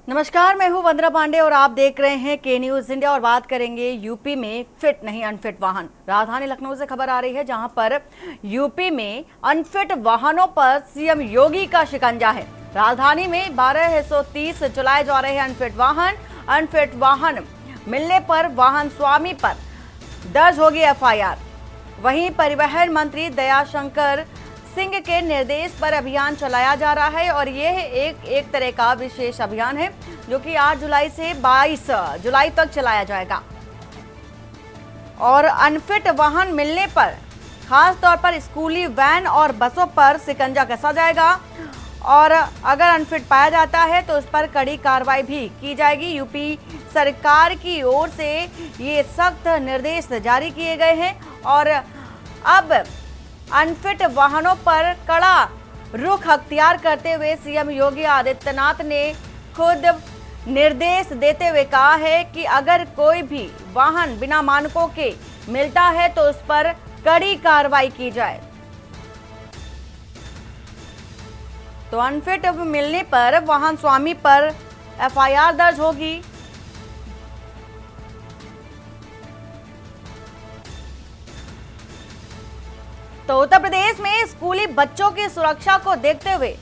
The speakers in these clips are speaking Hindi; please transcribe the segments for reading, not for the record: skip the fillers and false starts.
नमस्कार, मैं हूं वंदना पांडे और आप देख रहे हैं के न्यूज इंडिया। और बात करेंगे यूपी में फिट नहीं अनफिट वाहन। राजधानी लखनऊ से खबर आ रही है, जहां पर यूपी में अनफिट वाहनों पर सीएम योगी का शिकंजा है। राजधानी में 1230 चलाए जा रहे हैं अनफिट वाहन मिलने पर वाहन स्वामी पर दर्ज होगी एफआईआर। वहीं परिवहन मंत्री दयाशंकर सिंह के निर्देश पर अभियान चलाया जा रहा है और यह एक तरह का विशेष अभियान है जो कि 8 जुलाई से 22 जुलाई तक चलाया जाएगा। और अनफिट वाहन मिलने पर खास तौर पर स्कूली वैन और बसों पर शिकंजा कसा जाएगा और अगर अनफिट पाया जाता है तो उस पर कड़ी कार्रवाई भी की जाएगी। यूपी सरकार की ओर से ये सख्त निर्देश जारी किए गए हैं और अब अनफिट वाहनों पर कड़ा रुख अख्तियार करते हुए सीएम योगी आदित्यनाथ ने खुद निर्देश देते हुए कहा है कि अगर कोई भी वाहन बिना मानकों के मिलता है तो उस पर कड़ी कार्रवाई की जाए। तो अनफिट मिलने पर वाहन स्वामी पर एफआईआर दर्ज होगी। तो उत्तर प्रदेश में स्कूली बच्चों की सुरक्षा को देखते हुए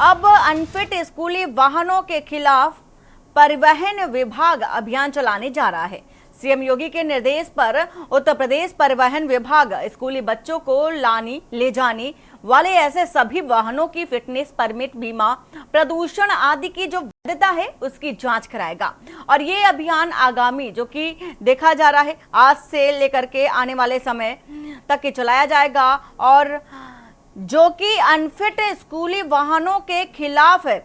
अब अनफिट स्कूली वाहनों के खिलाफ परिवहन विभाग अभियान चलाने जा रहा है। सीएम योगी के निर्देश पर उत्तर प्रदेश परिवहन विभाग स्कूली बच्चों को ले जाने वाले ऐसे सभी वाहनों की फिटनेस, परमिट, बीमा, प्रदूषण आदि की जो वैधता है उसकी जांच कराएगा। और ये अभियान आगामी जो कि देखा जा रहा है आज से लेकर के आने वाले समय तक के चलाया जाएगा और जो कि अनफिट स्कूली वाहनों के खिलाफ है।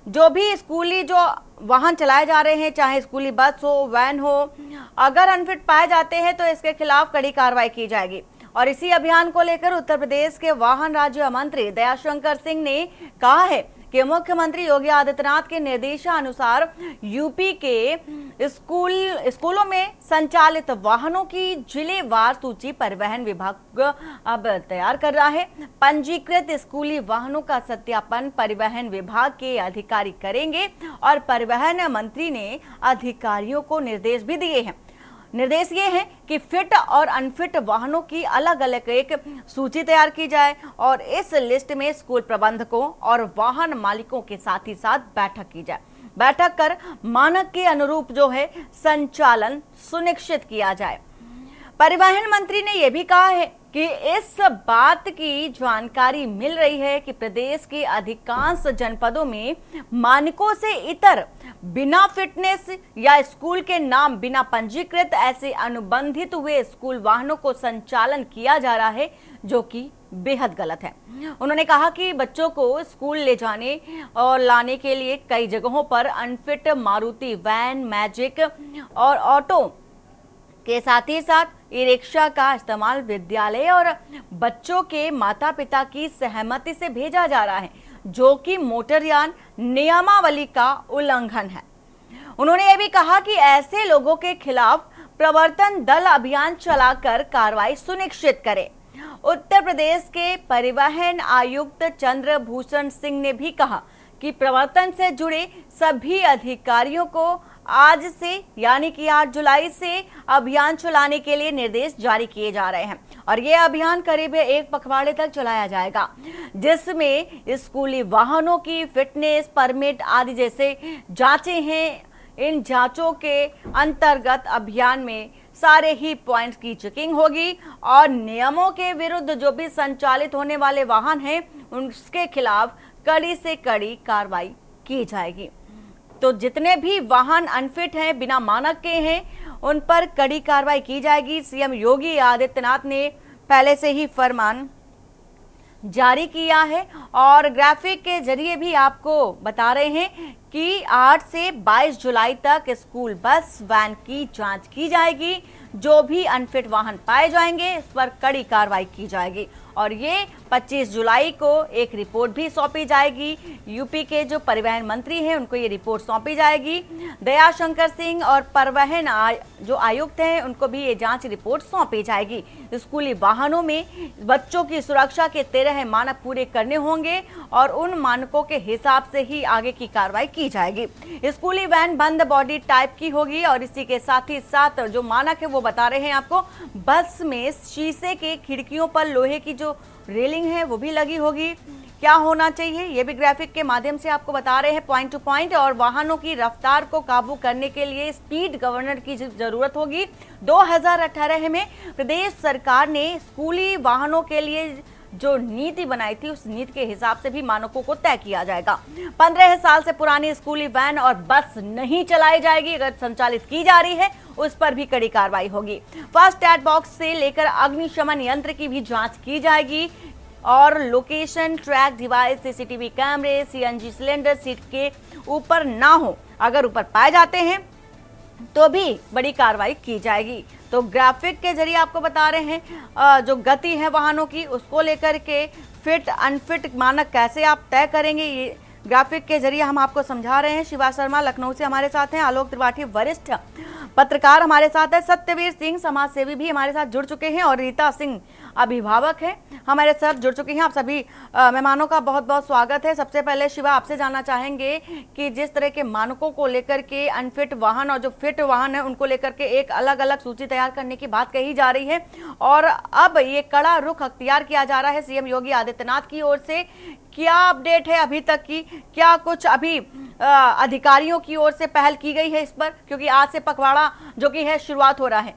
जो भी स्कूली जो वाहन चलाए जा रहे हैं, चाहे स्कूली बस हो, वैन हो, अगर अनफिट पाए जाते हैं तो इसके खिलाफ कड़ी कार्रवाई की जाएगी। और इसी अभियान को लेकर उत्तर प्रदेश के वाहन राज्य मंत्री दयाशंकर सिंह ने कहा है कि मुख्यमंत्री योगी आदित्यनाथ के निर्देशानुसार यूपी के स्कूलों में संचालित वाहनों की जिलेवार सूची परिवहन विभाग अब तैयार कर रहा है। पंजीकृत स्कूली वाहनों का सत्यापन परिवहन विभाग के अधिकारी करेंगे और परिवहन मंत्री ने अधिकारियों को निर्देश भी दिए हैं। निर्देश ये है कि फिट और अनफिट वाहनों की अलग अलग एक सूची तैयार की जाए और इस लिस्ट में स्कूल प्रबंधकों और वाहन मालिकों के साथ ही साथ बैठक की जाए। बैठक कर मानक के अनुरूप जो है संचालन सुनिश्चित किया जाए। परिवहन मंत्री ने यह भी कहा है कि इस बात की जानकारी मिल रही है कि प्रदेश के अधिकांश जनपदों में मानकों से इतर बिना फिटनेस या स्कूल के नाम बिना पंजीकृत ऐसे अनुबंधित हुए स्कूल वाहनों को संचालन किया जा रहा है, जो कि बेहद गलत है। उन्होंने कहा कि बच्चों को स्कूल ले जाने और लाने के लिए कई जगहों पर अनफिट मारुति वैन, मैजिक और ऑटो के साथ ही साथ ई रिक्शा का इस्तेमाल विद्यालय और बच्चों के माता पिता की सहमति से भेजा जा रहा है, जो कि मोटरयान नियमावली का उल्लंघन है। उन्होंने यह भी कहा कि ऐसे लोगों के खिलाफ प्रवर्तन दल अभियान चलाकर कार्रवाई सुनिश्चित करे। उत्तर प्रदेश के परिवहन आयुक्त चंद्रभूषण सिंह ने भी कहा कि प्रवर्तन से जुड़े सभी अधिकारियों को आज से यानी कि 8 जुलाई से अभियान चलाने के लिए निर्देश जारी किए जा रहे हैं और ये अभियान करीब 1 पखवाड़े तक चलाया जाएगा, जिसमें स्कूली वाहनों की फिटनेस, परमिट आदि जैसे जांचें हैं। इन जांचों के अंतर्गत अभियान में सारे ही पॉइंट्स की चेकिंग होगी और नियमों के विरुद्ध जो भी संचालित होने वाले वाहन हैं उसके खिलाफ कड़ी से कड़ी कार्रवाई की जाएगी। तो जितने भी वाहन अनफिट हैं, बिना मानक के हैं, उन पर कड़ी कार्रवाई की जाएगी। सीएम योगी आदित्यनाथ ने पहले से ही फरमान जारी किया है और ग्राफिक के जरिए भी आपको बता रहे हैं कि 8 से 22 जुलाई तक स्कूल बस, वैन की जांच की जाएगी। जो भी अनफिट वाहन पाए जाएंगे इस पर कड़ी कार्रवाई की जाएगी और ये 25 जुलाई को एक रिपोर्ट भी सौंपी जाएगी। यूपी के जो परिवहन मंत्री हैं उनको ये रिपोर्ट सौंपी जाएगी। दयाशंकर सिंह और परिवहन जो आयुक्त हैं उनको भी ये जांच रिपोर्ट सौंपी जाएगी। स्कूली वाहनों में बच्चों की सुरक्षा के 13 मानक पूरे करने होंगे और उन मानकों के हिसाब से ही आगे की कार्रवाई की जाएगी। स्कूली वैन बंद बॉडी टाइप की होगी और इसी के साथ ही साथ जो मानक है वो बता रहे हैं आपको, बस में शीशे के खिड़कियों पर लोहे की जो रेलिंग है वो भी लगी होगी। क्या होना चाहिए ये भी ग्राफिक के माध्यम से आपको बता रहे हैं पॉइंट टू पॉइंट। और वाहनों की रफ्तार को काबू करने के लिए स्पीड गवर्नर की जरूरत होगी। 2018 में प्रदेश सरकार ने स्कूली वाहनों के लिए जो नीति बनाई थी उस नीति के हिसाब से भी मानकों को तय किया जाएगा। 15 साल से पुरानी स्कूली वैन और बस नहीं चलाई जाएगी। अगर संचालित की जा रही है उस पर भी कड़ी कार्रवाई होगी। फास्ट टैग बॉक्स से लेकर अग्निशमन यंत्र की भी जांच की जाएगी और लोकेशन ट्रैक डिवाइस, सीसीटीवी कैमरे, सीएनजी सिलेंडर सीट के ऊपर ना हो, अगर ऊपर पाए जाते हैं तो भी बड़ी कार्रवाई की जाएगी। तो ग्राफिक के जरिए आपको बता रहे हैं जो गति है वाहनों की उसको लेकर के फिट अनफिट मानक कैसे आप तय करेंगे, ये ग्राफिक के जरिए हम आपको समझा रहे हैं। शिवा शर्मा लखनऊ से हमारे साथ हैं, आलोक त्रिपाठी वरिष्ठ पत्रकार हमारे साथ है, सत्यवीर सिंह समाज सेवी भी हमारे साथ जुड़ चुके हैं और रीता सिंह अभिभावक है हमारे साथ जुड़ चुके हैं। आप सभी मेहमानों का बहुत बहुत स्वागत है। सबसे पहले शिवा आपसे जानना चाहेंगे कि जिस तरह के मानकों को लेकर के अनफिट वाहन और जो फिट वाहन है उनको लेकर के एक अलग अलग सूची तैयार करने की बात कही जा रही है और अब ये कड़ा रुख अख्तियार किया जा रहा है सीएम योगी आदित्यनाथ की ओर से। क्या अपडेट है अभी तक की, क्या कुछ अभी अधिकारियों की ओर से पहल की गई है इस पर, क्योंकि आज से पखवाड़ा जो कि है शुरुआत हो रहा है।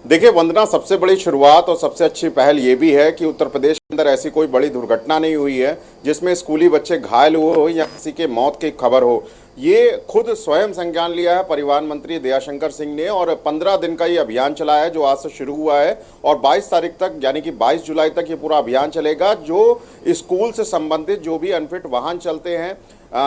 देखिए वंदना, सबसे बड़ी शुरुआत और सबसे अच्छी पहल ये भी है कि उत्तर प्रदेश के अंदर ऐसी कोई बड़ी दुर्घटना नहीं हुई है जिसमें स्कूली बच्चे घायल हुए हो या किसी के मौत की खबर हो। ये खुद स्वयं संज्ञान लिया है परिवहन मंत्री दयाशंकर सिंह ने और 15 दिन का ये अभियान चलाया है जो आज से शुरू हुआ है और 22 तारीख तक यानी कि 22 जुलाई तक ये पूरा अभियान चलेगा। जो स्कूल से संबंधित जो भी अनफिट वाहन चलते हैं,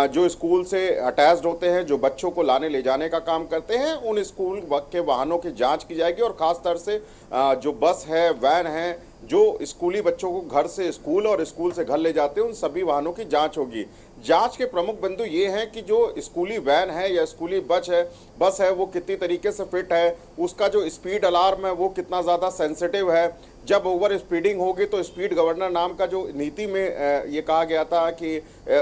जो स्कूल से अटैच्ड होते हैं, जो बच्चों को लाने ले जाने का काम करते हैं, उन स्कूल के वाहनों की जांच की जाएगी और खास तौर से जो बस है, वैन है, जो स्कूली बच्चों को घर से स्कूल और स्कूल से घर ले जाते हैं, उन सभी वाहनों की जांच होगी। जांच के प्रमुख बिंदु ये हैं कि जो स्कूली वैन है या स्कूली बस है वो कितनी तरीके से फिट है, उसका जो स्पीड अलार्म है वो कितना ज़्यादा सेंसिटिव है। जब ओवर स्पीडिंग होगी तो स्पीड गवर्नर नाम का जो नीति में ये कहा गया था कि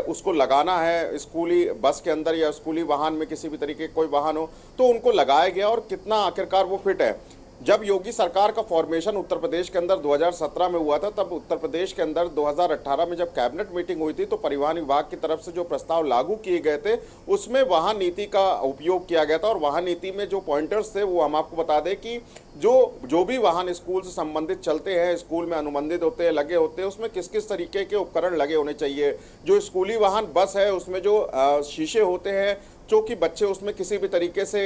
उसको लगाना है स्कूली बस के अंदर या स्कूली वाहन में, किसी भी तरीके कोई वाहन हो तो उनको लगाया गया और कितना आखिरकार वो फिट है। जब योगी सरकार का फॉर्मेशन उत्तर प्रदेश के अंदर 2017 में हुआ था, तब उत्तर प्रदेश के अंदर 2018 में जब कैबिनेट मीटिंग हुई थी तो परिवहन विभाग की तरफ से जो प्रस्ताव लागू किए गए थे उसमें वाहन नीति का उपयोग किया गया था और वाहन नीति में जो पॉइंटर्स थे वो हम आपको बता दें कि जो भी वाहन स्कूल से संबंधित चलते हैं, स्कूल में अनुबंधित होते हैं, लगे होते हैं, उसमें किस किस तरीके के उपकरण लगे होने चाहिए। जो स्कूली वाहन बस है उसमें जो शीशे होते हैं जो कि बच्चे उसमें किसी भी तरीके से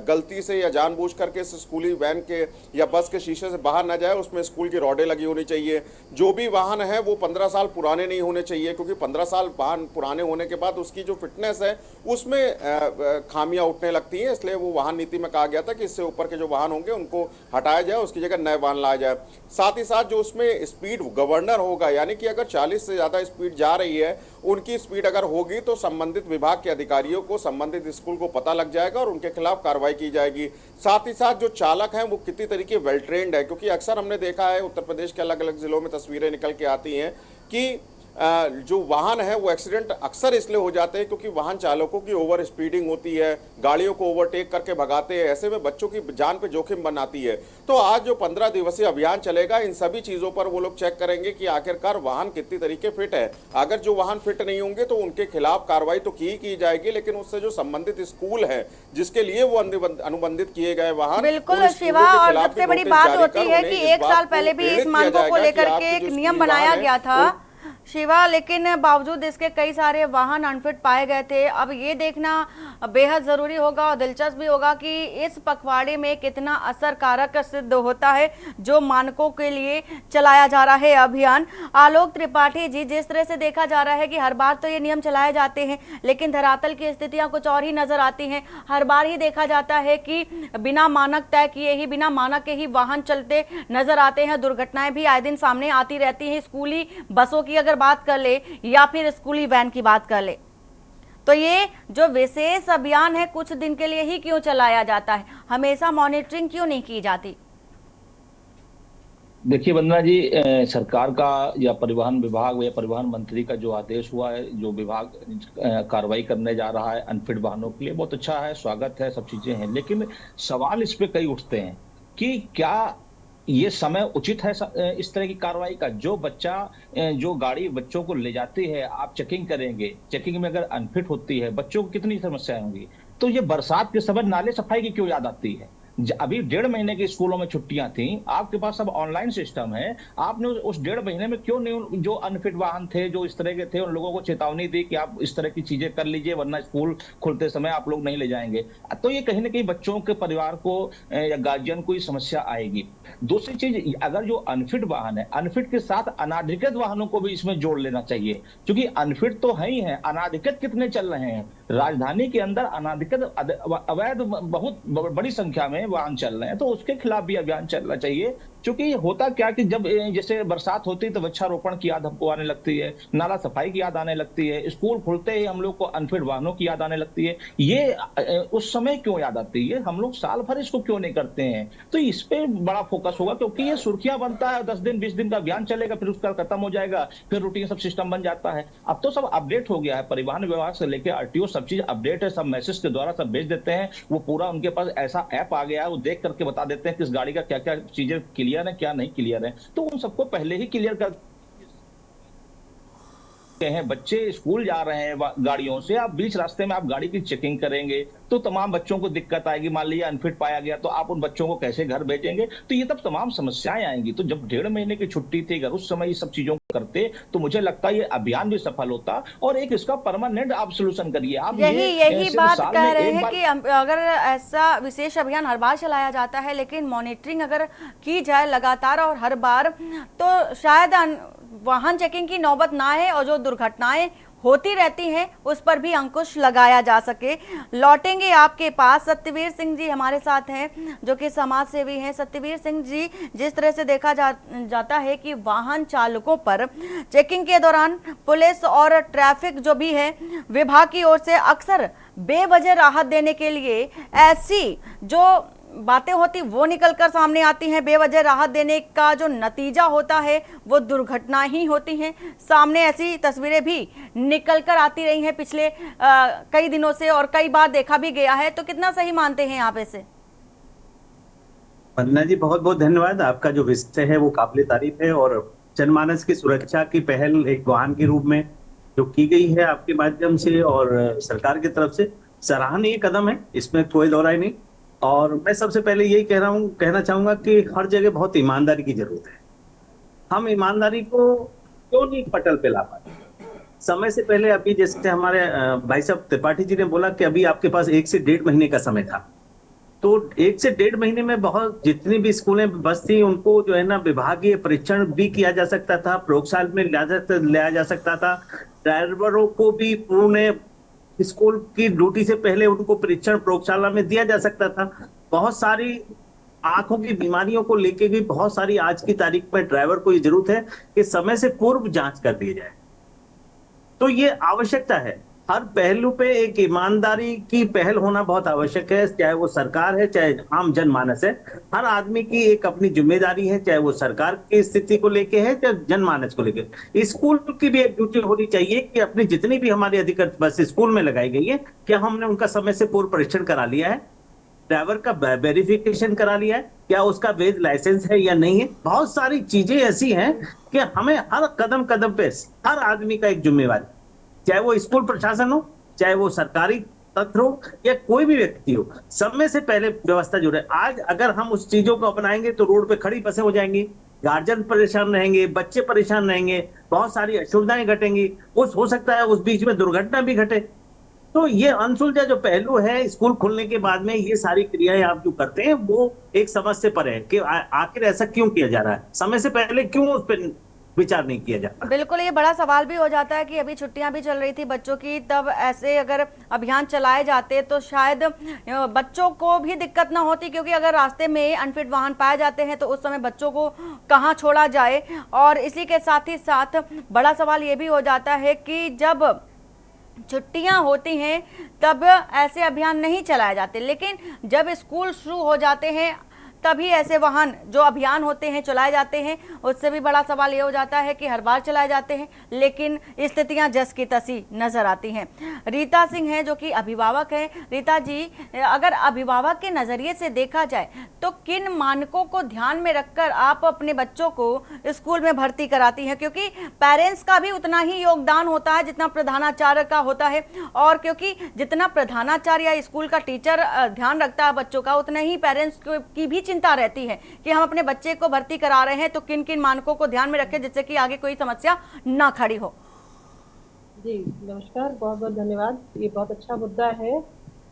गलती से या जानबूझ करके स्कूली वैन के या बस के शीशे से बाहर ना जाए, उसमें स्कूल की रॉडें लगी होनी चाहिए। जो भी वाहन है वो 15 साल पुराने नहीं होने चाहिए, क्योंकि 15 साल वाहन पुराने होने के बाद उसकी जो फिटनेस है उसमें खामियां उठने लगती हैं। इसलिए वो वाहन नीति में कहा गया था कि इससे ऊपर के जो वाहन होंगे उनको हटाया जाए, उसकी जगह नए वाहन लाया जाए। साथ ही साथ जो उसमें स्पीड गवर्नर होगा, यानी कि अगर 40 से ज़्यादा स्पीड जा रही है, उनकी स्पीड अगर होगी तो संबंधित विभाग के अधिकारियों को, संबंधित स्कूल को पता लग जाएगा और उनके खिलाफ कार्रवाई की जाएगी। साथ ही साथ जो चालक हैं वो कितनी तरीके वेल ट्रेंड है, क्योंकि अक्सर हमने देखा है उत्तर प्रदेश के अलग अलग जिलों में तस्वीरें निकल के आती हैं कि जो वाहन है वो एक्सीडेंट अक्सर इसलिए हो जाते हैं क्योंकि वाहन चालकों की ओवर स्पीडिंग होती है, गाड़ियों को ओवरटेक करके भगाते हैं, ऐसे में बच्चों की जान पे जोखिम बनाती है। तो आज जो 15 दिवसीय अभियान चलेगा, इन सभी चीज़ों पर वो लोग चेक करेंगे कि आखिरकार वाहन कितनी तरीके फिट है। अगर जो वाहन फिट नहीं होंगे तो उनके खिलाफ कार्रवाई तो की जाएगी, लेकिन उससे जो संबंधित स्कूल है जिसके लिए वो अनुबंधित किए गए वाहन, बिल्कुल शिवा, और सबसे बड़ी बात होती है कि 1 साल पहले भी इस मानकों को लेकर के एक नियम बनाया गया था शिवा, लेकिन बावजूद इसके कई सारे वाहन अनफिट पाए गए थे। अब ये देखना बेहद जरूरी होगा और दिलचस्प भी होगा कि इस पखवाड़े में कितना असरकारक सिद्ध होता है जो मानकों के लिए चलाया जा रहा है अभियान। आलोक त्रिपाठी जी, जिस तरह से देखा जा रहा है कि हर बार तो ये नियम चलाए जाते हैं, लेकिन धरातल की स्थितियां कुछ और ही नजर आती हैं। हर बार ही देखा जाता है कि बिना मानक तय किए ही, बिना मानक के ही वाहन चलते नजर आते हैं। दुर्घटनाएं भी आए दिन सामने आती रहती हैं। स्कूली बसों की अगर बात कर ले या फिर स्कूली वैन की बात कर ले, तो ये जो विशेष अभियान है कुछ दिन के लिए ही क्यों चलाया जाता है? हमेशा मॉनिटरिंग क्यों नहीं की जाती? देखिए वंदना जी, सरकार का या परिवहन विभाग या परिवहन मंत्री का जो आदेश हुआ है, जो विभाग कार्रवाई करने जा रहा है अनफिट वाहनों के लिए, बहुत अच्छा है, स्वागत है, सब चीजें हैं। लेकिन सवाल इस पे कई उठते हैं कि क्या ये समय उचित है इस तरह की कार्रवाई का? जो गाड़ी बच्चों को ले जाती है, आप चेकिंग करेंगे, चेकिंग में अगर अनफिट होती है, बच्चों को कितनी समस्याएं होंगी। तो ये बरसात के समय नाले सफाई की क्यों याद आती है? अभी 1.5 महीने की स्कूलों में छुट्टियां थी, आपके पास सब ऑनलाइन सिस्टम है, आपने उस 1.5 महीने में क्यों नहीं जो अनफिट वाहन थे, जो इस तरह के थे, उन लोगों को चेतावनी दी कि आप इस तरह की चीजें कर लीजिए वरना स्कूल खुलते समय आप लोग नहीं ले जाएंगे। तो ये कहीं ना कहीं बच्चों के परिवार को या गार्जियन को समस्या आएगी। दूसरी चीज, अगर जो अनफिट वाहन है, अनफिट के साथ अनाधिकृत वाहनों को भी इसमें जोड़ लेना चाहिए, क्योंकि अनफिट तो है ही है, अनाधिकृत कितने चल रहे हैं। राजधानी के अंदर अनाधिकृत अवैध बहुत बड़ी संख्या में वाहन चल रहे हैं, तो उसके खिलाफ भी अभियान चलना चाहिए। क्योंकि होता क्या कि जब जैसे बरसात होती है तो वृक्षारोपण की याद हमको आने लगती है, नाला सफाई की याद आने लगती है, स्कूल खुलते ही हम लोग को अनफिट वाहनों की याद आने लगती है। ये उस समय क्यों याद आती है? हम लोग साल भर इसको क्यों नहीं करते हैं? तो इस पे बड़ा फोकस होगा, क्योंकि ये सुर्खियां बनता है, 10 दिन 20 दिन का अभियान चलेगा, फिर उसका खत्म हो जाएगा, फिर रूटीन सब सिस्टम बन जाता है। अब तो सब अपडेट हो गया है, परिवहन विभाग से लेकर आरटीओ सब चीज अपडेट है, सब मैसेज के द्वारा सब भेज देते हैं। वो पूरा उनके पास ऐसा ऐप आ गया है, वो देख करके बता देते हैं किस गाड़ी का क्या क्या चीजें क्लियर है, क्या नहीं क्लियर है। तो उन सबको पहले ही क्लियर कर हैं। बच्चे स्कूल जा रहे हैं गाड़ियों से, आप बीच रास्ते में आप गाड़ी की चेकिंग करेंगे तो तमाम बच्चों को दिक्कत आएगी। मान लीजिए अनफिट पाया गया तो आप उन बच्चों को कैसे घर भेजेंगे? तो ये तब तमाम समस्याएं आएंगी। तो जब 1.5 महीने की छुट्टी थी, अगर उस समय ये सब चीजों को करते तो मुझे लगता है ये अभियान भी सफल होता और एक इसका परमानेंट आप सोल्यूशन करिए। आप यही बात कह रहे हैं कि अगर ऐसा विशेष अभियान हर बार चलाया जाता है, लेकिन मॉनिटरिंग अगर की जाए लगातार और हर बार, तो शायद वाहन चेकिंग की नौबत ना है और जो दुर्घटनाएं होती रहती हैं उस पर भी अंकुश लगाया जा सके। लौटेंगे आपके पास, सत्यवीर सिंह जी हमारे साथ हैं जो कि समाज सेवी हैं। सत्यवीर सिंह जी, जिस तरह से देखा जाता है कि वाहन चालकों पर चेकिंग के दौरान पुलिस और ट्रैफिक जो भी है विभाग की ओर से अक्सर बेवजह राहत देने के लिए ऐसी जो बातें होती वो निकलकर सामने आती हैं। बेवजह राहत देने का जो नतीजा होता है वो दुर्घटना ही होती हैं। सामने ऐसी तस्वीरें भी निकलकर आती रही हैं पिछले कई दिनों से और कई बार देखा भी गया है। तो कितना सही मानते हैं आप इसे? वंदना जी, बहुत बहुत धन्यवाद। आपका जो विषय है वो काबिल तारीफ है और जनमानस की सुरक्षा की पहल एक वाहन के रूप में जो की गई है आपके माध्यम से और सरकार की तरफ से सराहनीय कदम है, इसमें कोई दो राय नहीं। और मैं सबसे पहले यही कहना चाहूंगा कि हर जगह बहुत ईमानदारी की जरूरत है। हम ईमानदारी को क्यों नहीं पटल पे ला पाते? समय से पहले अभी जैसे हमारे भाई साहब त्रिपाठी जी ने बोला कि अभी आपके पास 1 से 1.5 महीने का समय था, तो 1 से 1.5 महीने में बहुत जितनी भी स्कूलें बस थी उनको जो है ना विभागीय परीक्षण भी किया जा सकता था, प्रयोगशाला में लाया जा सकता था। ड्राइवरों को भी पूर्ण स्कूल की ड्यूटी से पहले उनको परीक्षण प्रयोगशाला में दिया जा सकता था। बहुत सारी आंखों की बीमारियों को लेके भी बहुत सारी आज की तारीख में ड्राइवर को ये जरूरत है कि समय से पूर्व जांच कर दी जाए। तो ये आवश्यकता है, हर पहलू पे एक ईमानदारी की पहल होना बहुत आवश्यक है, चाहे वो सरकार है चाहे आम जनमानस है। हर आदमी की एक अपनी जिम्मेदारी है, चाहे वो सरकार की स्थिति को लेके है चाहे जनमानस को लेके। स्कूल की भी एक ड्यूटी होनी चाहिए कि अपनी जितनी भी हमारी अधिकृत बस स्कूल में लगाई गई है, क्या हमने उनका समय से पूर्व परीक्षण करा लिया है, ड्राइवर का वेरिफिकेशन करा लिया है, क्या उसका वैध लाइसेंस है या नहीं है। बहुत सारी चीजें ऐसी हैं कि हमें हर कदम कदम पे हर आदमी का एक जिम्मेवारी, चाहे वो स्कूल प्रशासन हो चाहे वो सरकारी तंत्र हो या कोई भी व्यक्ति हो, समय से पहले व्यवस्था जुड़े। आज अगर हम उस चीजों को अपनाएंगे तो रोड पे खड़ी बसें हो जाएंगी, गार्जियन परेशान रहेंगे, बच्चे परेशान रहेंगे, बहुत सारी असुविधाएं घटेंगी। हो सकता है उस बीच में दुर्घटना भी घटे। तो ये अनसुलझा जो पहलू है स्कूल खुलने के बाद में, ये सारी क्रियाएं आप जो करते हैं वो एक समझ से परे है कि आखिर ऐसा क्यों किया जा रहा है, समय से पहले क्यों उस पर विचार नहीं किया जाता। बिल्कुल, ये बड़ा सवाल भी हो जाता है कि अभी छुट्टियां भी चल रही थी बच्चों की, तब ऐसे अगर अभियान चलाए जाते तो शायद बच्चों को भी दिक्कत ना होती, क्योंकि अगर रास्ते में अनफिट वाहन पाए जाते हैं तो उस समय बच्चों को कहाँ छोड़ा जाए। और इसी के साथ ही साथ बड़ा सवाल ये भी हो जाता है कि जब छुट्टियां होती हैं तब ऐसे अभियान नहीं चलाए जाते, लेकिन जब स्कूल शुरू हो जाते हैं तभी ऐसे वाहन जो अभियान होते हैं चलाए जाते हैं। उससे भी बड़ा सवाल ये हो जाता है कि हर बार चलाए जाते हैं लेकिन स्थितियां जस की तसी नजर आती हैं। रीता सिंह हैं जो कि अभिभावक हैं। रीता जी, अगर अभिभावक के नजरिए से देखा जाए तो किन मानकों को ध्यान में रखकर आप अपने बच्चों को स्कूल में भर्ती कराती हैं, क्योंकि पेरेंट्स का भी उतना ही योगदान होता है जितना प्रधानाचार्य का होता है, और क्योंकि जितना प्रधानाचार्य या स्कूल का टीचर ध्यान रखता है बच्चों का, उतना ही पेरेंट्स की भी चिंता रहती है कि हम अपने बच्चे को भर्ती करा रहे हैं तो किन किन मानकों को ध्यान में रखें जिससे कि आगे कोई समस्या ना खड़ी हो। जी नमस्कार, बहुत बहुत धन्यवाद। ये बहुत अच्छा मुद्दा है।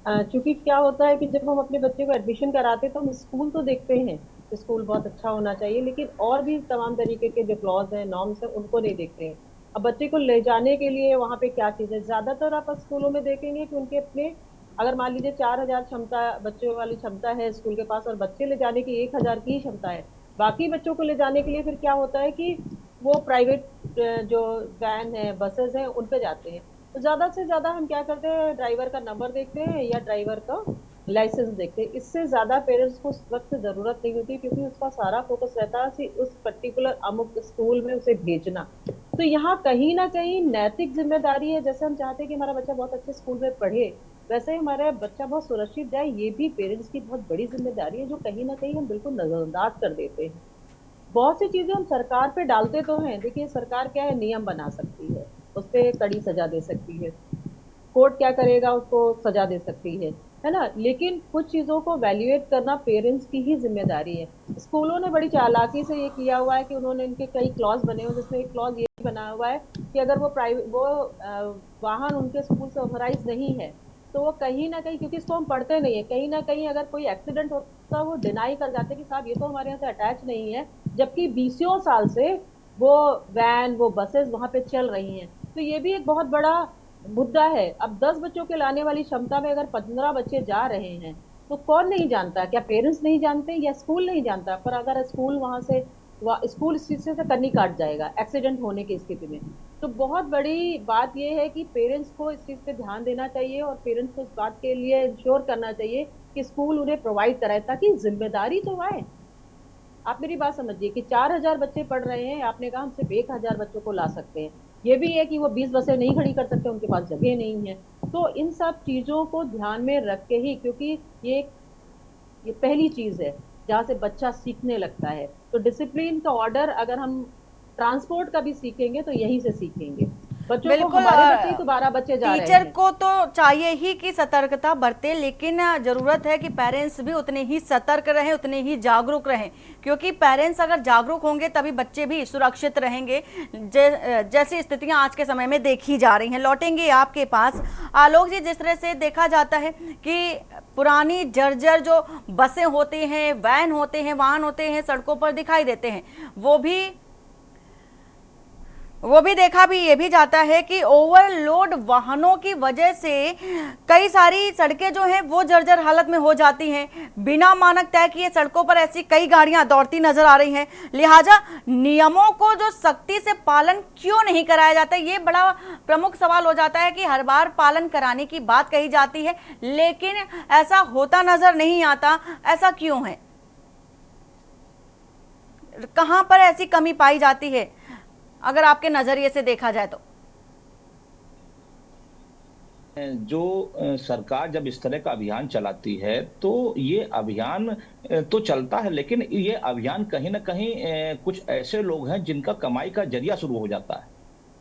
क्योंकि क्या होता है कि जब हम अपने बच्चे को एडमिशन कराते हैं तो हम स्कूल तो देखते हैं, स्कूल बहुत अच्छा होना चाहिए, लेकिन और भी तमाम तरीके के जो क्लॉज हैं, नॉर्म्स हैं, उनको नहीं देखते हैं। अब बच्चे को ले जाने के लिए वहाँ पे क्या चीज़ है, ज़्यादातर आप स्कूलों में देखेंगे कि उनके अपने, अगर मान लीजिए 4000 क्षमता बच्चों वाली क्षमता है स्कूल के पास और बच्चे ले जाने की 1000 की ही क्षमता है, बाकी बच्चों को ले जाने के लिए फिर क्या होता है कि वो प्राइवेट जो वैन है, बसेस हैं, उन पे जाते हैं। तो ज़्यादा से ज़्यादा हम क्या करते हैं, ड्राइवर का नंबर देखते हैं या ड्राइवर का लाइसेंस देखते हैं। इससे ज़्यादा पेरेंट्स को उस वक्त ज़रूरत नहीं होती, क्योंकि उसका सारा फोकस रहता है कि उस पर्टिकुलर अमुक स्कूल में उसे भेजना। तो यहाँ कहीं ना कहीं नैतिक जिम्मेदारी है। जैसे हम चाहते हैं कि हमारा बच्चा बहुत अच्छे स्कूल में पढ़े, वैसे ही हमारा बच्चा बहुत सुरक्षित जाए, ये भी पेरेंट्स की बहुत बड़ी जिम्मेदारी है, जो कहीं ना कहीं हम बिल्कुल नजरअंदाज कर देते हैं। बहुत सी चीजें हम सरकार पे डालते तो हैं। देखिए सरकार क्या है, नियम बना सकती है, उस पर कड़ी सजा दे सकती है, कोर्ट क्या करेगा, उसको सजा दे सकती है ना। लेकिन कुछ चीजों को वैल्यूएट करना पेरेंट्स की ही जिम्मेदारी है। स्कूलों ने बड़ी चालाकी से ये किया हुआ है कि उन्होंने इनके कई क्लॉज बने हुए, जिसमें एक क्लॉज ये भी बना हुआ है कि अगर वो वाहन उनके स्कूल से ऑथराइज नहीं है तो वो कहीं ना कहीं, क्योंकि इसको हम पढ़ते नहीं है, कहीं ना कहीं अगर कोई एक्सीडेंट होता है वो डिनाई कर जाते हैं कि साहब ये तो हमारे यहाँ से अटैच नहीं है, जबकि 20 साल से वो वैन, वो बसेस वहाँ पे चल रही हैं। तो ये भी एक बहुत बड़ा मुद्दा है। अब 10 बच्चों के लाने वाली क्षमता में अगर 15 बच्चे जा रहे हैं तो कौन नहीं जानता? क्या पेरेंट्स नहीं जानते या स्कूल नहीं जानता? पर अगर स्कूल स्कूल इस चीज से कन्नी काट जाएगा एक्सीडेंट होने की स्थिति में। तो बहुत बड़ी बात यह है कि पेरेंट्स को इस चीज पे ध्यान देना चाहिए और पेरेंट्स को इस बात के लिए इंश्योर करना चाहिए कि स्कूल उन्हें प्रोवाइड कराए, ताकि जिम्मेदारी तो आए। आप मेरी बात समझिए कि 4000 बच्चे पढ़ रहे हैं, आपने कहा हम सिर्फ 1000 बच्चों को ला सकते हैं। ये भी है कि वो 20 बसें नहीं खड़ी कर सकते, उनके पास जगह नहीं है। तो इन सब चीजों को ध्यान में रख के ही, क्योंकि ये पहली चीज है जहाँ से बच्चा सीखने लगता है। तो डिसिप्लिन का ऑर्डर अगर हम ट्रांसपोर्ट का भी सीखेंगे तो यहीं से सीखेंगे। बच्चों को बिल्कुल, हमारे बच्चे तो 12 बच्चे जा रहे हैं। टीचर को तो चाहिए ही कि सतर्कता बरते, लेकिन जरूरत है कि पेरेंट्स भी उतने ही सतर्क रहें, उतने ही जागरूक रहें, क्योंकि पेरेंट्स अगर जागरूक होंगे तभी बच्चे भी सुरक्षित रहेंगे। जैसी स्थितियां आज के समय में देखी जा रही हैं। लौटेंगे आपके पास आलोक जी। जिस तरह से देखा जाता है कि पुरानी जर्जर जो बसें होती हैं, वैन होते हैं, वाहन होते हैं, सड़कों पर दिखाई देते हैं, वो भी देखा भी ये भी जाता है कि ओवरलोड वाहनों की वजह से कई सारी सड़कें जो हैं वो जर्जर हालत में हो जाती हैं। बिना मानक तय किए सड़कों पर ऐसी कई गाड़ियां दौड़ती नजर आ रही हैं। लिहाजा नियमों को जो सख्ती से पालन क्यों नहीं कराया जाता, ये बड़ा प्रमुख सवाल हो जाता है कि हर बार पालन कराने की बात कही जाती है लेकिन ऐसा होता नजर नहीं आता। ऐसा क्यों है? कहां पर ऐसी कमी पाई जाती है अगर आपके नजरिए से देखा जाए तो? जो सरकार जब इस तरह का अभियान चलाती है तो ये अभियान तो चलता है, लेकिन ये अभियान कहीं ना कहीं कुछ ऐसे लोग हैं जिनका कमाई का जरिया शुरू हो जाता है।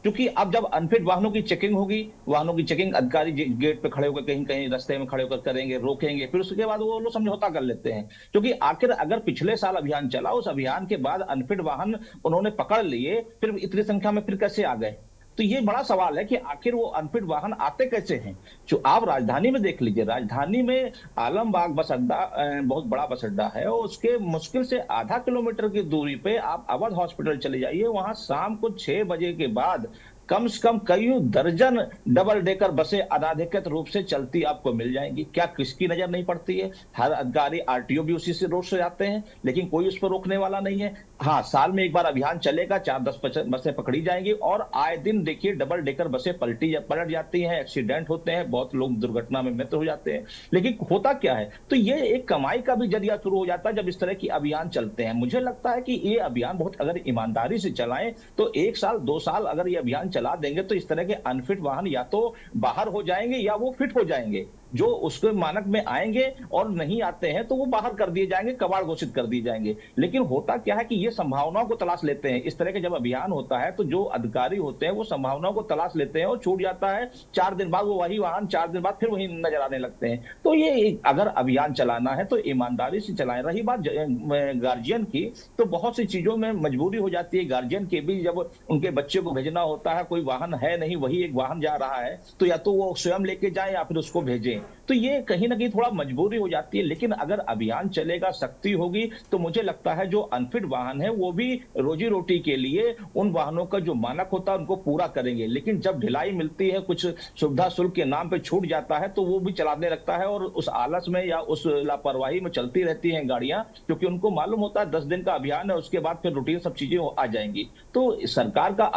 क्योंकि अब जब अनफिट वाहनों की चेकिंग होगी, वाहनों की चेकिंग अधिकारी गेट पे खड़े होकर कहीं कहीं रास्ते में खड़े होकर करेंगे, रोकेंगे, फिर उसके बाद वो लोग समझौता कर लेते हैं। क्योंकि आखिर अगर पिछले साल अभियान चला, उस अभियान के बाद अनफिट वाहन उन्होंने पकड़ लिए, फिर इतनी संख्या में फिर कैसे आ गए? तो ये बड़ा सवाल है कि आखिर वो अनफिट वाहन आते कैसे हैं। जो आप राजधानी में देख लीजिए, राजधानी में आलमबाग बस अड्डा बहुत बड़ा बस अड्डा है, और उसके मुश्किल से आधा किलोमीटर की दूरी पे आप अवध हॉस्पिटल चले जाइए, वहां शाम को 6 बजे के बाद कम से कम कई दर्जन डबल डेकर बसें अनाधिकृत रूप से चलती आपको मिल जाएंगी। क्या किसकी नजर नहीं पड़ती है? हर अधिकारी, आरटीओ भी उसी से रोड से जाते हैं, लेकिन कोई उस पर रोकने वाला नहीं है। हाँ, साल में एक बार अभियान चलेगा, 4-10 बसें पकड़ी जाएंगी, और आए दिन देखिए डबल डेकर बसें पलट जाती हैं, एक्सीडेंट होते हैं, बहुत लोग दुर्घटना में मृत हो जाते हैं। लेकिन होता क्या है, तो ये एक कमाई का भी जरिया शुरू हो जाता है जब इस तरह की अभियान चलते हैं। मुझे लगता है कि ये अभियान बहुत अगर ईमानदारी से चलाएं तो 1 साल 2 साल अगर ये अभियान चला देंगे तो इस तरह के अनफिट वाहन या तो बाहर हो जाएंगे या वो फिट हो जाएंगे। जो उसके मानक में आएंगे और नहीं आते हैं तो वो बाहर कर दिए जाएंगे, कबाड़ घोषित कर दिए जाएंगे। लेकिन होता क्या है कि ये संभावनाओं को तलाश लेते हैं। इस तरह के जब अभियान होता है तो जो अधिकारी होते हैं वो संभावनाओं को तलाश लेते हैं, और छूट जाता है 4 दिन बाद वो वही वाहन 4 दिन बाद फिर वही नजर आने लगते हैं। तो ये अगर अभियान चलाना है तो ईमानदारी से चलाएं। रही बात गार्जियन की, तो बहुत सी चीजों में मजबूरी हो जाती है गार्जियन की भी। जब उनके बच्चे को भेजना होता है, कोई वाहन है नहीं, वही एक वाहन जा रहा है, तो या तो वो स्वयं लेके जाए या फिर उसको भेजें। तो ये कहीं ना कहीं थोड़ा मजबूरी हो जाती है। लेकिन अगर अभियान चलेगा, सख्ती होगी, तो मुझे लगता है जो अनफिट वाहन है वो भी रोजी रोटी के लिए उन वाहनों का जो मानक होता है उनको पूरा करेंगे। लेकिन जब ढिलाई मिलती है, कुछ सुविधा शुल्क के नाम पे छूट जाता है, तो वो भी चलाने लगता है, और उस आलस में या उस लापरवाही में चलती रहती हैं गाड़ियां, क्योंकि उनको मालूम होता है 10 दिन का अभियान है, उसके बाद फिर रूटीन सब चीजें आ जाएंगी। तो सरकार का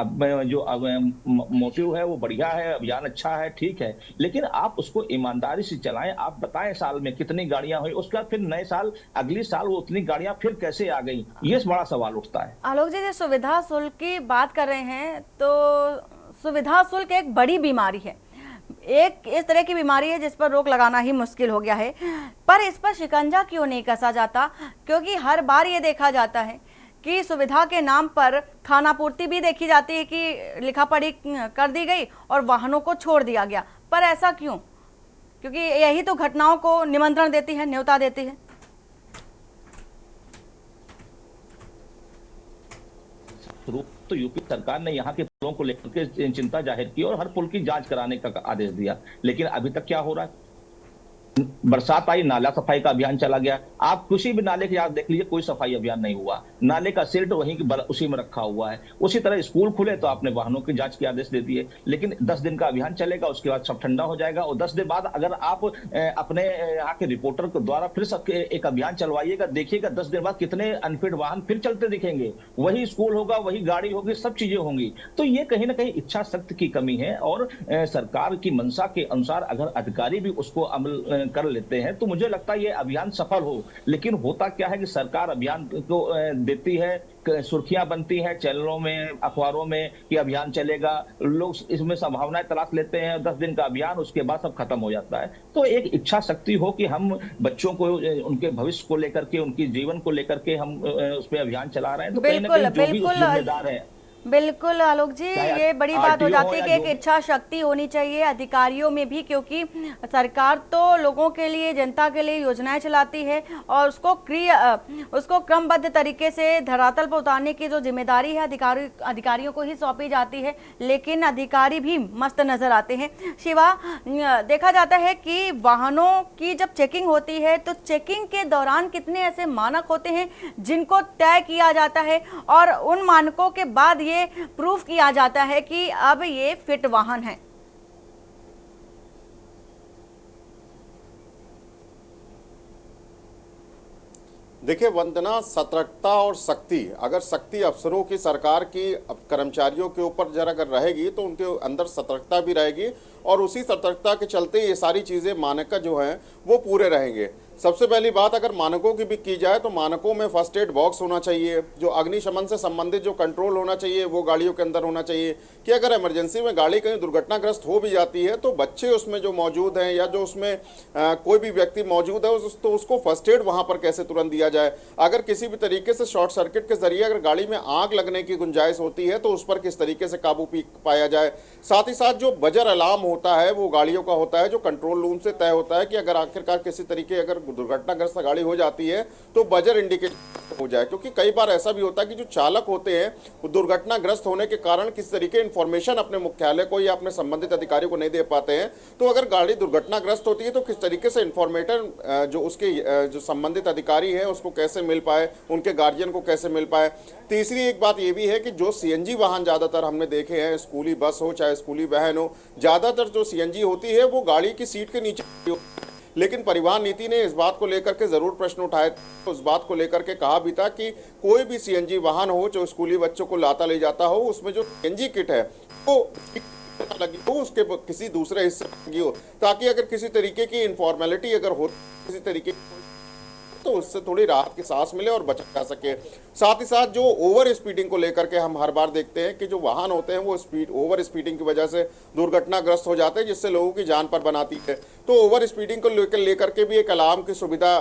जो मोटिव है वो बढ़िया है, अभियान अच्छा है, ठीक है, लेकिन आप उसको ईमानदारी से चलाएं। आप बताएं साल में कितनी गाड़ियां हुई, उसके बाद फिर नए साल, अगली साल वो उतनी गाड़ियां फिर कैसे आ गई, ये बड़ा सवाल उठता है। आलोक जी, सुविधा शुल्क की बात कर रहे हैं, तो सुविधा शुल्क एक बड़ी बीमारी है, एक इस तरह की बीमारी है जिस पर रोक लगाना ही मुश्किल हो गया है। पर इस पर शिकंजा क्यों नहीं कसा जाता? क्योंकि हर बार ये देखा जाता है कि सुविधा के नाम पर खानापूर्ति भी देखी जाती है कि लिखा पढ़ी कर दी गई और वाहनों को छोड़ दिया गया। पर ऐसा क्यों? क्योंकि यही तो घटनाओं को निमंत्रण देती है, न्योता देती है। तो यूपी सरकार ने यहाँ के पुलों को लेकर के चिंता जाहिर की और हर पुल की जांच कराने का आदेश दिया, लेकिन अभी तक क्या हो रहा है? बरसात आई, नाला सफाई का अभियान चला गया। आप किसी भी नाले के देख लीजिए, कोई सफाई अभियान नहीं हुआ, नाले का सिल्ट वहीं उसी में रखा हुआ है। उसी तरह स्कूल खुले तो आपने वाहनों की जांच के आदेश दे दिए, लेकिन 10 दिन का अभियान चलेगा, उसके बाद सब ठंडा हो जाएगा, और 10 दिन बाद अगर आप अपने यहाँ के रिपोर्टर के द्वारा फिर एक अभियान चलवाइएगा, देखिएगा 10 दिन बाद कितने अनफिट वाहन फिर चलते दिखेंगे। वही स्कूल होगा, वही गाड़ी होगी, सब चीजें होंगी। तो ये कहीं ना कहीं इच्छा शक्ति की कमी है, और सरकार की मंशा के अनुसार अगर अधिकारी भी उसको अमल कर लेते हैं तो मुझे लगता है ये अभियान सफल हो। लेकिन होता क्या है कि सरकार अभियान को देती है, सुर्खियां बनती हैं चैनलों में, अखबारों में कि अभियान चलेगा, लोग इसमें संभावनाएं तलाश लेते हैं, 10 दिन का अभियान, उसके बाद सब खत्म हो जाता है। तो एक इच्छा शक्ति हो कि हम बच्चों को, उनके भविष्य को लेकर के, उनके जीवन को लेकर के हम उस पर अभियान चला रहे हैं, तो कहीं ना कहीं जो भी जिम्मेदार है। बिल्कुल आलोक जी, ये बड़ी बात हो जाती है कि एक इच्छा शक्ति होनी चाहिए अधिकारियों में भी, क्योंकि सरकार तो लोगों के लिए, जनता के लिए योजनाएं चलाती है और उसको क्रमबद्ध तरीके से धरातल पर उतारने की जो जिम्मेदारी है अधिकारियों को ही सौंपी जाती है। लेकिन अधिकारी भी मस्त नजर आते हैं। शिवा, देखा जाता है कि वाहनों की जब चेकिंग होती है तो चेकिंग के दौरान कितने ऐसे मानक होते हैं जिनको तय किया जाता है, और उन मानकों के बाद ये प्रूफ किया जाता है कि अब ये फिट वाहन है। देखिए वंदना, सतर्कता और सख्ती, अगर सख्ती अफसरों की, सरकार की, कर्मचारियों के ऊपर जरा अगर रहेगी तो उनके अंदर सतर्कता भी रहेगी, और उसी सतर्कता के चलते ये सारी चीज़ें मानक जो हैं वो पूरे रहेंगे। सबसे पहली बात, अगर मानकों की भी की जाए तो मानकों में फर्स्ट एड बॉक्स होना चाहिए, जो अग्निशमन से संबंधित जो कंट्रोल होना चाहिए वो गाड़ियों के अंदर होना चाहिए, कि अगर इमरजेंसी में गाड़ी कहीं दुर्घटनाग्रस्त हो भी जाती है तो बच्चे उसमें जो मौजूद हैं या जो उसमें कोई भी व्यक्ति मौजूद है तो उसको फर्स्ट एड वहाँ पर कैसे तुरंत दिया जाए। अगर किसी भी तरीके से शॉर्ट सर्किट के जरिए अगर गाड़ी में आग लगने की गुंजाइश होती है तो उस पर किस तरीके से काबू पाया जाए। साथ ही साथ जो बजर अलार्म होता है वो गाड़ियों का होता है, जो कंट्रोल रूम से तय होता है कि अगर आखिरकार किसी तरीके अगर दुर्घटनाग्रस्त गाड़ी हो जाती है तो बजर इंडिकेट हो जाए, क्योंकि कई बार ऐसा भी होता है कि जो चालक होते हैं वो दुर्घटनाग्रस्त होने के कारण किस तरीके इंफॉर्मेशन अपने मुख्यालय को या अपने संबंधित अधिकारियों को नहीं दे पाते हैं। तो अगर गाड़ी दुर्घटनाग्रस्त होती है तो किस तरीके से इंफॉर्मेटर जो उसके जो संबंधित अधिकारी है उसको कैसे मिल पाए, उनके गार्जियन को कैसे मिल पाए। तीसरी एक बात ये भी है कि जो सीएनजी वाहन ज्यादातर हमने देखे हैं, स्कूली बस हो चाहे स्कूली वैन हो, ज्यादातर जो सीएनजी होती है वो गाड़ी की सीट के नीचे, लेकिन परिवहन नीति ने इस बात को लेकर के जरूर प्रश्न उठाए, तो उस बात को लेकर के कहा भी था कि कोई भी सीएनजी वाहन हो जो स्कूली बच्चों को लाता ले जाता हो उसमें जो सीएनजी किट है वो लगी हो, उसके किसी दूसरे हिस्से लगी हो, ताकि अगर किसी तरीके की इनफॉर्मेलिटी अगर हो किसी तरीके तो उससे थोड़ी राहत की सांस मिले और बचा जा सके। साथ ही साथ जो ओवर स्पीडिंग को लेकर के हम हर बार देखते हैं कि जो वाहन होते हैं वो ओवर स्पीडिंग की वजह से दुर्घटनाग्रस्त हो जाते हैं, जिससे लोगों की जान पर बनाती है। तो ओवर स्पीडिंग को लेकर के भी एक अलार्म की सुविधा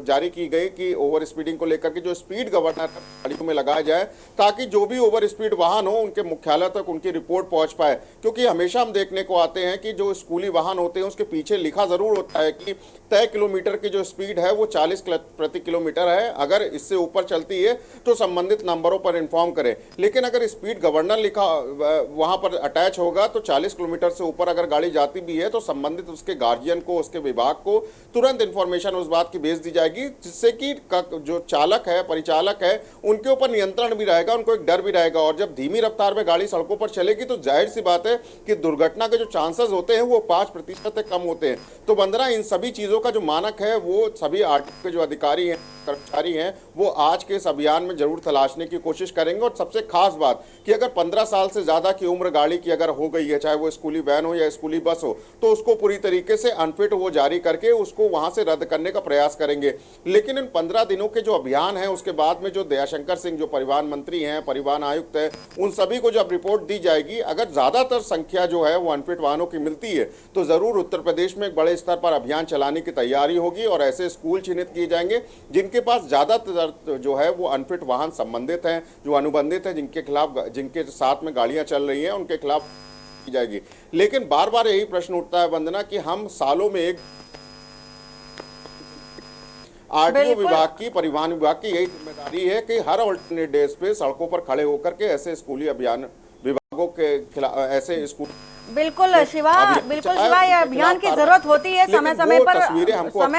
जारी की गई कि ओवर स्पीडिंग को लेकर के जो स्पीड गवर्नर गाड़ियों में लगाया जाए, ताकि जो भी ओवर स्पीड वाहन हो उनके मुख्यालय तक उनकी रिपोर्ट पहुंच पाए। क्योंकि हमेशा हम देखने को आते हैं कि जो स्कूली वाहन होते हैं उसके पीछे लिखा जरूर होता है कि तय किलोमीटर की जो स्पीड है वो 40 प्रति किलोमीटर है, अगर इससे ऊपर चलती है तो संबंधित नंबरों पर इन्फॉर्म करें। लेकिन अगर स्पीड गवर्नर लिखा वहां पर अटैच होगा तो 40 किलोमीटर से ऊपर अगर गाड़ी जाती भी है तो संबंधित उसके गार्जियन को, उसके विभाग को तुरंत इंफॉर्मेशन उस बात की भेज दी जाएगी, जिससे कि जो चालक है, परिचालक है, उनके ऊपर नियंत्रण भी रहेगा, उनको एक डर भी रहेगा। और जब धीमी रफ्तार में गाड़ी सड़कों पर चलेगी तो जाहिर सी बात है कि दुर्घटना के जो चांसेस होते हैं वो 5% तक कम होते हैं। तो वंदना, इन सभी चीजों का जो मानक है वो सभी आरटीओ के जो अधिकारी हैं, कर्मचारी हैं, वो आज के इस अभियान में जरूर तलाशने की कोशिश करेंगे। और सबसे खास बात कि अगर 15 साल से ज्यादा की उम्र गाड़ी की अगर हो गई है, चाहे वो स्कूली वैन हो या स्कूली बस हो, तो उसको पूरी तरीके से अनफिट वो जारी करके उसको वहां से रद्द करने का प्रयास करेंगे। लेकिन इन 15 दिनों के जो अभियान है उसके बाद में जो दयाशंकर सिंह जो परिवहन मंत्री हैं, परिवहन आयुक्त है, उन सभी को जब रिपोर्ट दी जाएगी, अगर ज्यादातर संख्या जो है वो अनफिट वाहनों की मिलती है तो जरूर उत्तर प्रदेश में एक बड़े स्तर पर अभियान चलाने की तैयारी होगी और ऐसे स्कूल चिन्हित किए जाएंगे जिनके पास ज्यादातर जो है वो अनफिट वाहन संबंधित हैं, जो अनुबंधित हैं, जिनके खिलाफ, जिनके साथ में गाड़ियां चल रही हैं, उनके खिलाफ की जाएगी। लेकिन बार बार यही प्रश्न उठता है वंदना कि हम सालों में एक आरटीओ विभाग की, परिवहन विभाग की यही जिम्मेदारी है कि हर ऑल्टरनेट डेज पे सड़कों पर खड़े होकर के ऐसे स्कूली अभियान विभागों के खिलाफ, ऐसे स्कूल बिल्कुल शिवा, बिल्कुल शिवा, ये अभियान की जरूरत होती है, समय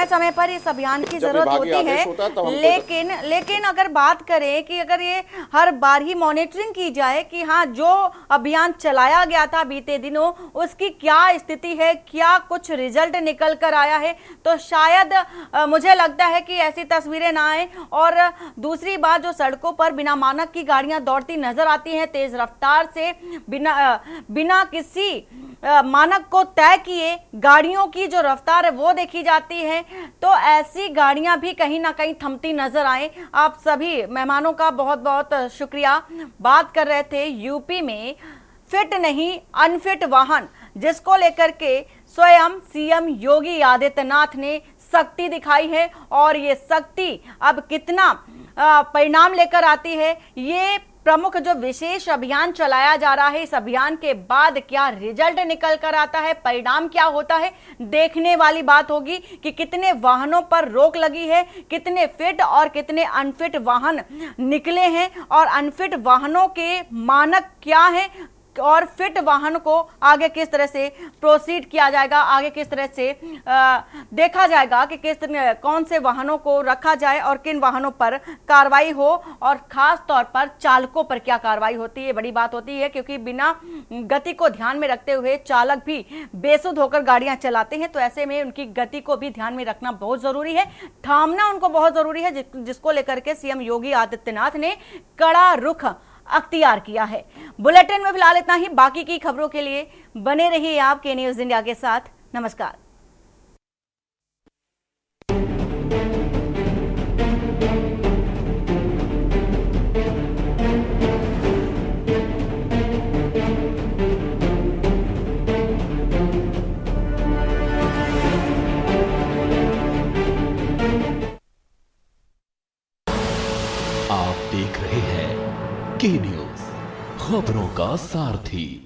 समय पर इस अभियान की जरूरत होती है। लेकिन अगर बात करें कि अगर ये हर बार ही मॉनिटरिंग की जाए कि हाँ जो अभियान चलाया गया था बीते दिनों उसकी क्या स्थिति है, क्या कुछ रिजल्ट निकल कर आया है, तो शायद मुझे लगता है कि ऐसी तस्वीरें ना आए। और दूसरी बात, जो सड़कों पर बिना मानक की गाड़ियां दौड़ती नजर आती हैं तेज रफ्तार से, बिना किसी मानक को तय किए गाड़ियों की जो रफ्तार है वो देखी जाती है, तो ऐसी गाड़ियां भी कहीं ना कहीं थमती नजर आए। आप सभी मेहमानों का बहुत बहुत शुक्रिया। बात कर रहे थे यूपी में फिट नहीं अनफिट वाहन, जिसको लेकर के स्वयं सीएम योगी आदित्यनाथ ने सख्ती दिखाई है, और ये सख्ती अब कितना परिणाम लेकर आती है, ये प्रमुख जो विशेष अभियान चलाया जा रहा है, इस अभियान के बाद क्या रिजल्ट निकल कर आता है, परिणाम क्या होता है, देखने वाली बात होगी कि कितने वाहनों पर रोक लगी है, कितने फिट और कितने अनफिट वाहन निकले हैं, और अनफिट वाहनों के मानक क्या हैं, और फिट वाहन को आगे किस तरह से प्रोसीड किया जाएगा, आगे किस तरह से देखा जाएगा कि कौन से वाहनों को रखा जाए और किन वाहनों पर कार्रवाई हो, और खास तौर पर चालकों पर क्या कार्रवाई होती है। बड़ी बात होती है क्योंकि बिना गति को ध्यान में रखते हुए चालक भी बेसुध होकर गाड़ियां चलाते हैं, तो ऐसे में उनकी गति को भी ध्यान में रखना बहुत जरूरी है, थामना उनको बहुत जरूरी है, जिसको लेकर के सीएम योगी आदित्यनाथ ने कड़ा रुख अख्तियार किया है। बुलेटिन में फिलहाल इतना ही। बाकी की खबरों के लिए बने रहिए आप के न्यूज इंडिया के साथ। नमस्कार। देख रहे हैं के न्यूज़, खबरों का सारथी।